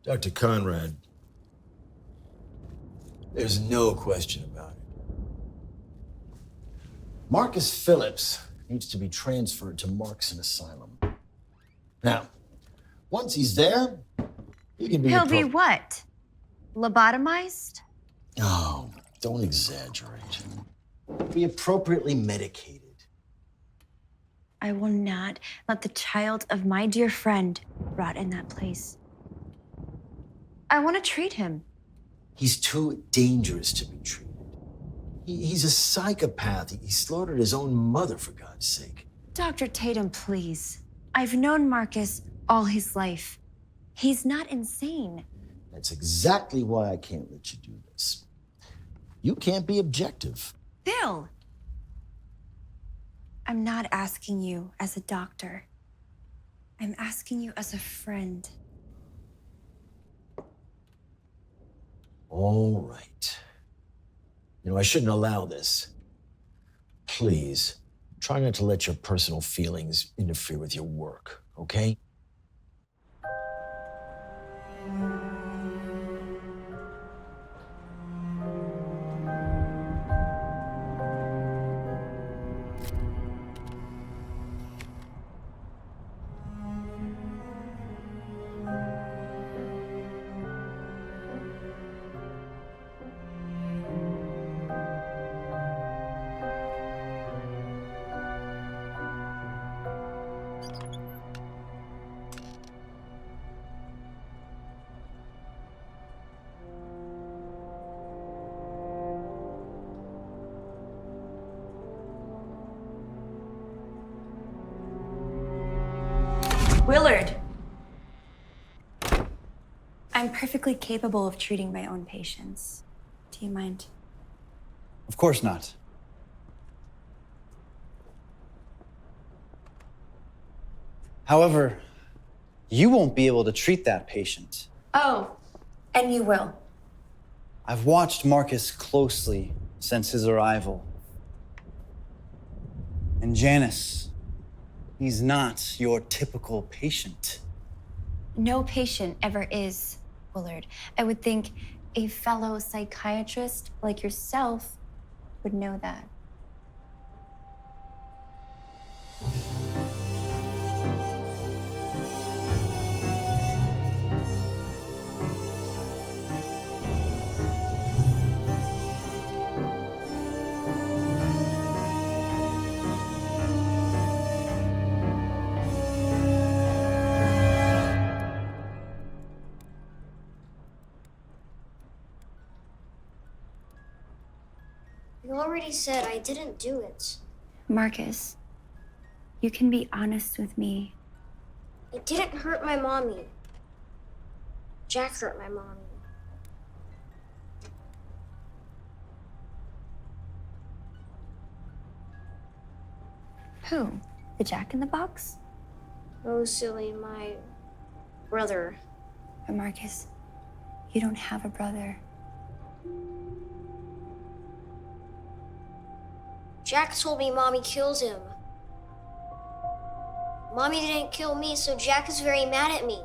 Dr. Conrad, there's no question about it. Marcus Phillips needs to be transferred to Markson Asylum. Now, once he's there, he can be... He'll be what? Lobotomized? Oh, don't exaggerate. Be appropriately medicated. I will not let the child of my dear friend rot in that place. I want to treat him. He's too dangerous to be treated. He's a psychopath. He slaughtered his own mother, for God's sake. Dr. Tatum, please. I've known Marcus all his life. He's not insane. That's exactly why I can't let you do this. You can't be objective. Bill! I'm not asking you as a doctor. I'm asking you as a friend. All right. You know, I shouldn't allow this. Please, try not to let your personal feelings interfere with your work, okay? Willard! I'm perfectly capable of treating my own patients. Do you mind? Of course not. However, you won't be able to treat that patient. Oh, and you will. I've watched Marcus closely since his arrival. And Janice, he's not your typical patient. No patient ever is, Willard. I would think a fellow psychiatrist like yourself would know that. You already said I didn't do it. Marcus, you can be honest with me. I didn't hurt my mommy. Jack hurt my mommy. Who? The Jack in the Box? Oh, silly, my brother. But Marcus, you don't have a brother. Jack told me mommy kills him. Mommy didn't kill me, so Jack is very mad at me.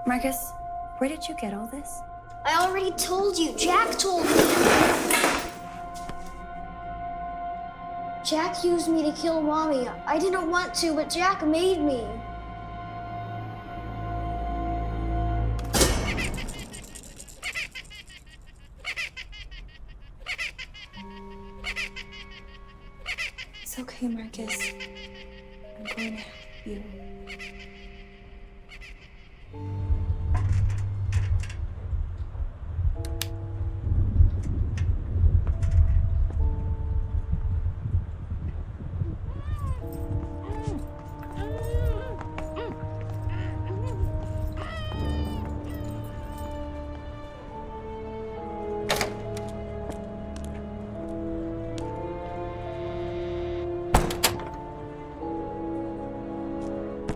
Marcus, where did you get all this? I already told you. Jack told me. Jack used me to kill mommy. I didn't want to, but Jack made me. It's okay, Marcus. I'm going to help you.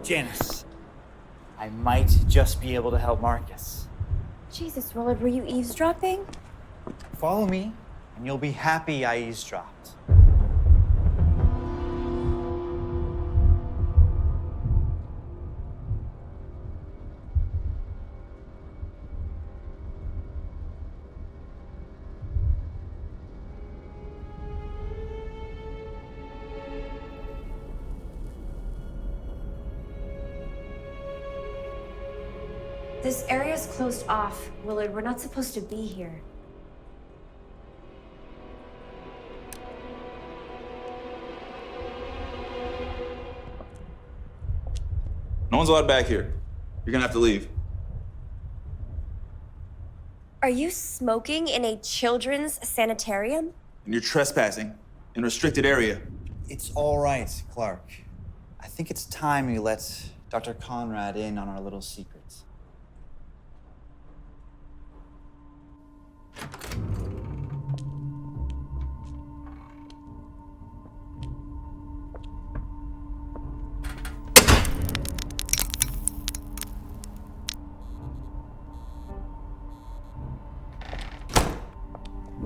Janice, I might just be able to help Marcus. Jesus, Willard, were you eavesdropping? Follow me, and you'll be happy I eavesdropped. This area's closed off, Willard. We're not supposed to be here. No one's allowed back here. You're gonna have to leave. Are you smoking in a children's sanitarium? And you're trespassing in a restricted area. It's all right, Clark. I think it's time we let Dr. Conrad in on our little secrets.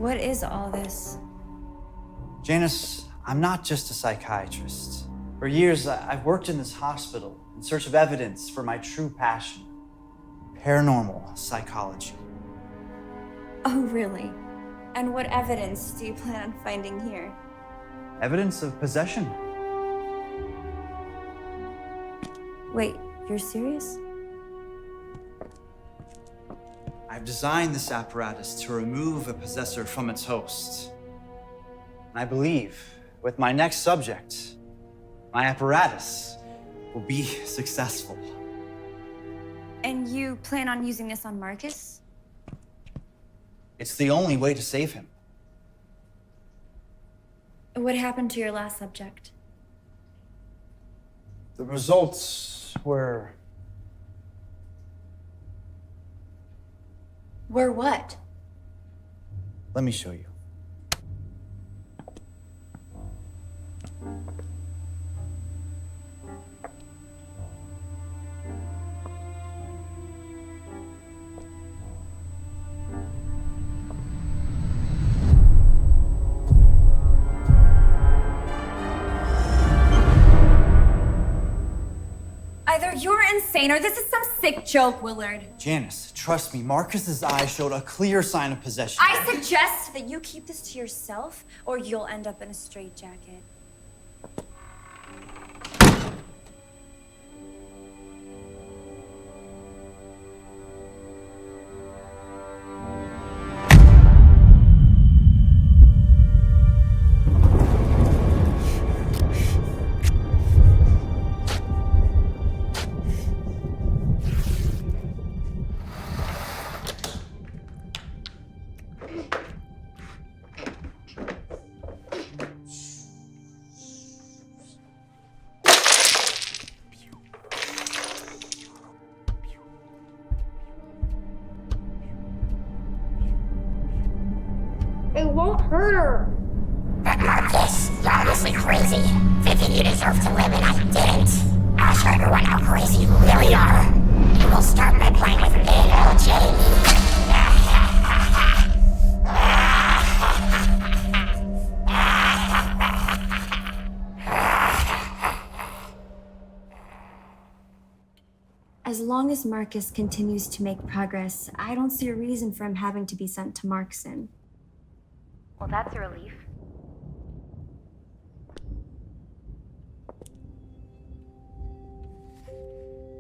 What is all this? Janice, I'm not just a psychiatrist. For years, I've worked in this hospital in search of evidence for my true passion, paranormal psychology. Oh, really? And what evidence do you plan on finding here? Evidence of possession. Wait, you're serious? I've designed this apparatus to remove a possessor from its host. And I believe with my next subject, my apparatus will be successful. And you plan on using this on Marcus? It's the only way to save him. What happened to your last subject? The results were Were what? Let me show you. Either you're insane or this is some sick joke, Willard. Janice, trust me, Marcus's eyes showed a clear sign of possession. I suggest that you keep this to yourself or you'll end up in a straitjacket. It won't hurt her. But Marcus, you're honestly crazy. Thinking you deserve to live and I didn't. I'll show everyone how crazy you really are. You will start by playing with me and little Jamie. As long as Marcus continues to make progress, I don't see a reason for him having to be sent to Markson. Well, that's a relief.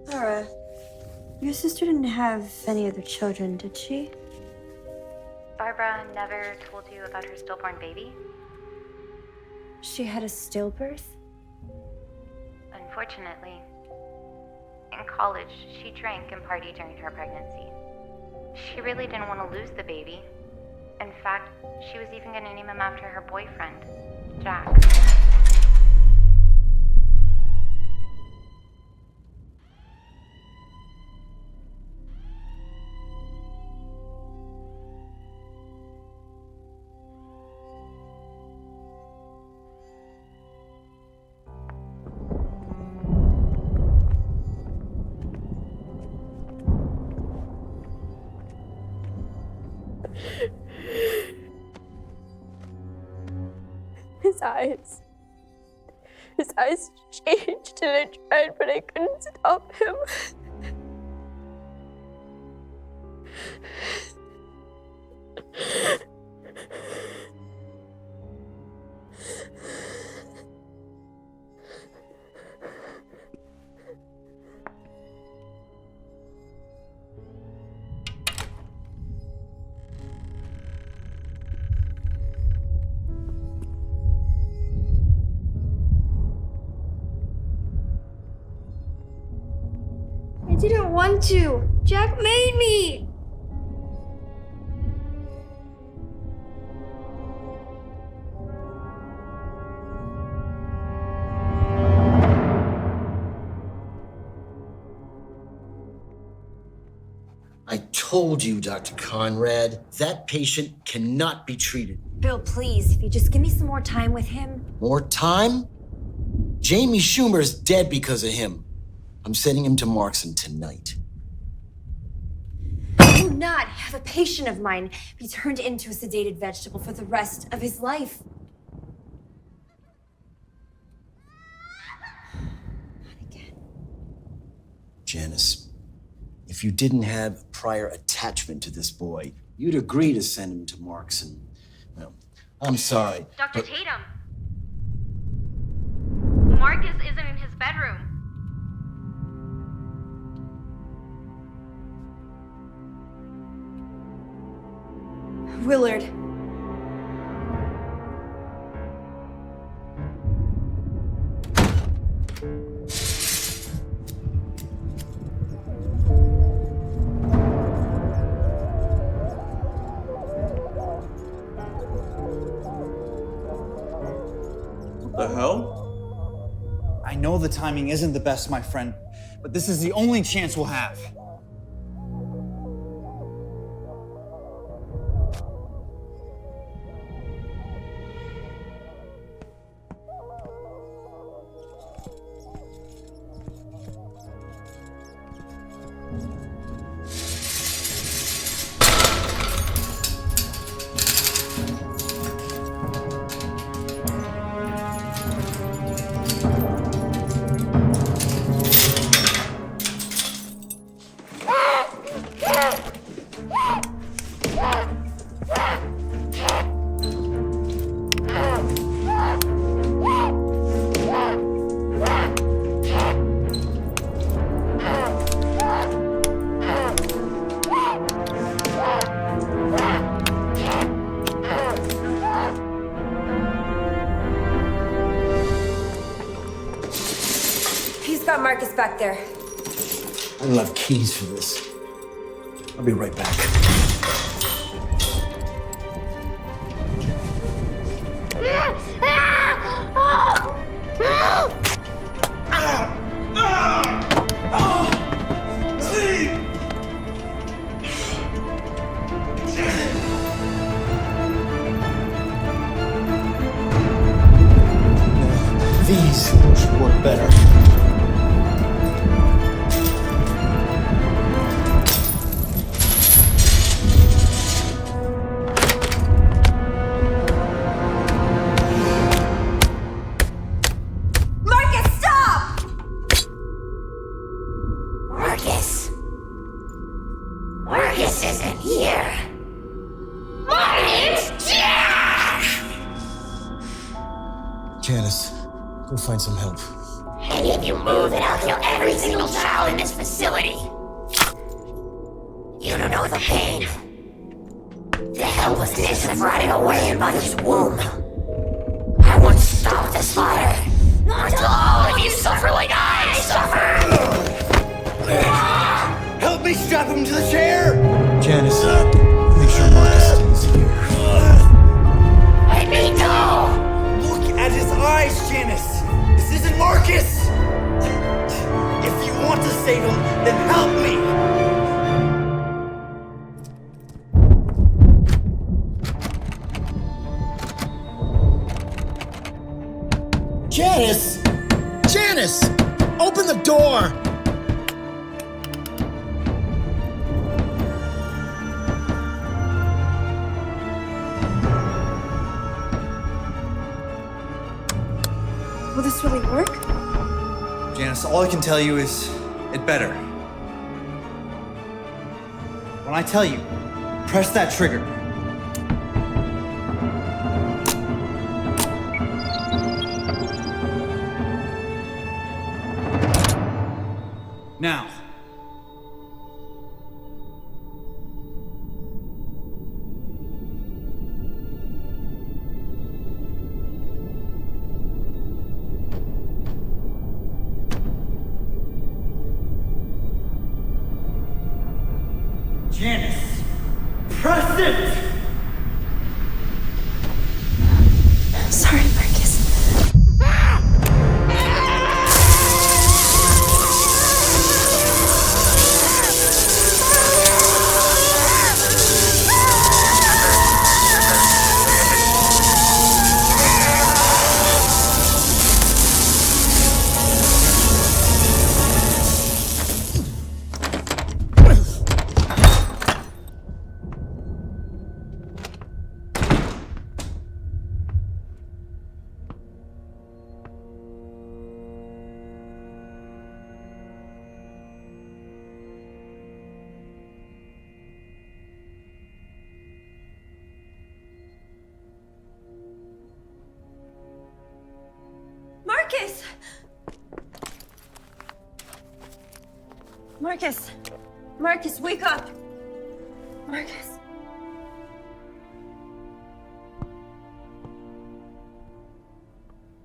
Laura, your sister didn't have any other children, did she? Barbara never told you about her stillborn baby? She had a stillbirth? Unfortunately. In college, she drank and partied during her pregnancy. She really didn't want to lose the baby. In fact, she was even going to name him after her boyfriend, Jack. His eyes changed and I tried, but I couldn't stop him. want to. Jack made me. I told you, Dr. Conrad, that patient cannot be treated. Bill, please, if you just give me some more time with him. More time? Jamie Schumer's dead because of him. I'm sending him to Markson tonight. I will not have a patient of mine be turned into a sedated vegetable for the rest of his life. Not again. Janice, if you didn't have prior attachment to this boy, you'd agree to send him to Markson. Well, I'm sorry. Dr. but- Tatum! Marcus isn't in his bedroom. Willard. The hell? I know the timing isn't the best, my friend, but this is the only chance we'll have. He's got Marcus back there. I don't have keys for this. I'll be right back. These should work better. Marcus, stop! Marcus. Marcus isn't here. My name's Jack! Janice, go find some help. And if you move it, I'll kill every single child in this facility. You don't know the pain. The helplessness of rotting away in Mother's womb. I won't stop the slaughter until all of you suffer like I suffer. Help me strap him to the chair! Janice, make sure Marcus stays here. Let me go! Look at his eyes, Janice! This isn't Marcus! If you want to save him, then help me! Janice! Janice! Open the door! Will this really work? Janice, all I can tell you is, it better. When I tell you, press that trigger. Now. Janice, press it! Sorry, Marcus. Marcus! Marcus! Marcus, wake up! Marcus.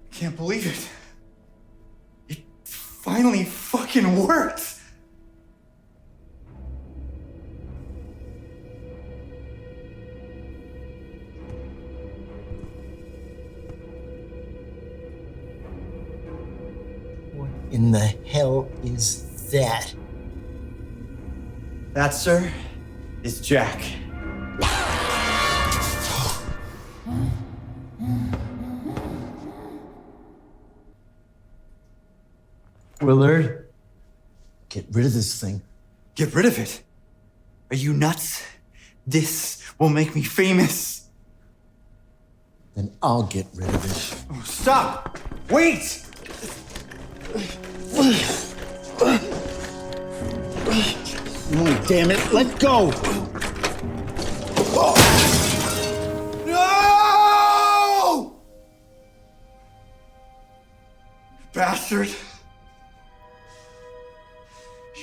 I can't believe it. It finally fucking worked! What in the hell is that? That, sir, is Jack. Willard, get rid of this thing. Get rid of it? Are you nuts? This will make me famous. Then I'll get rid of it. Oh, stop! Wait! Oh, damn it, let go! No! Bastard!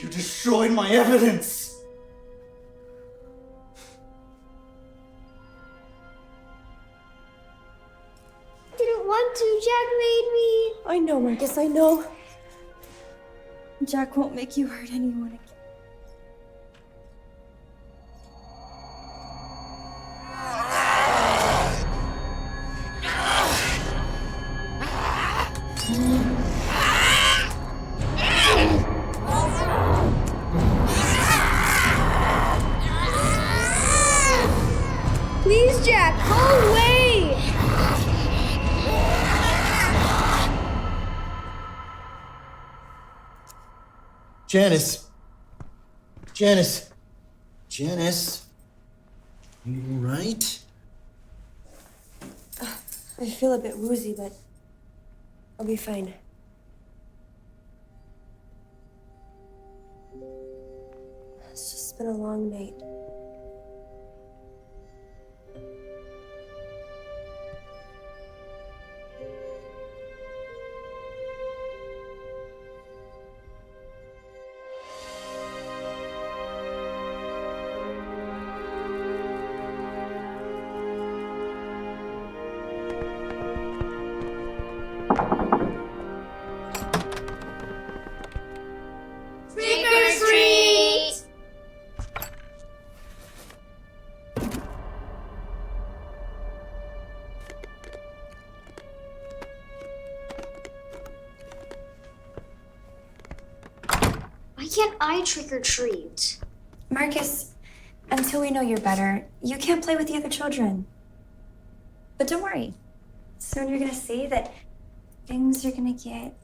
You destroyed my evidence! I didn't want to. Jack made me. I know, Marcus, I know. Jack won't make you hurt anyone again. Please, Jack, go away! Janice! Janice! Janice! You all right? I feel a bit woozy, but I'll be fine. It's just been a long night. Trick or treat! Why can't I trick or treat? Marcus, until we know you're better, you can't play with the other children. But don't worry. Soon you're gonna see that things are gonna get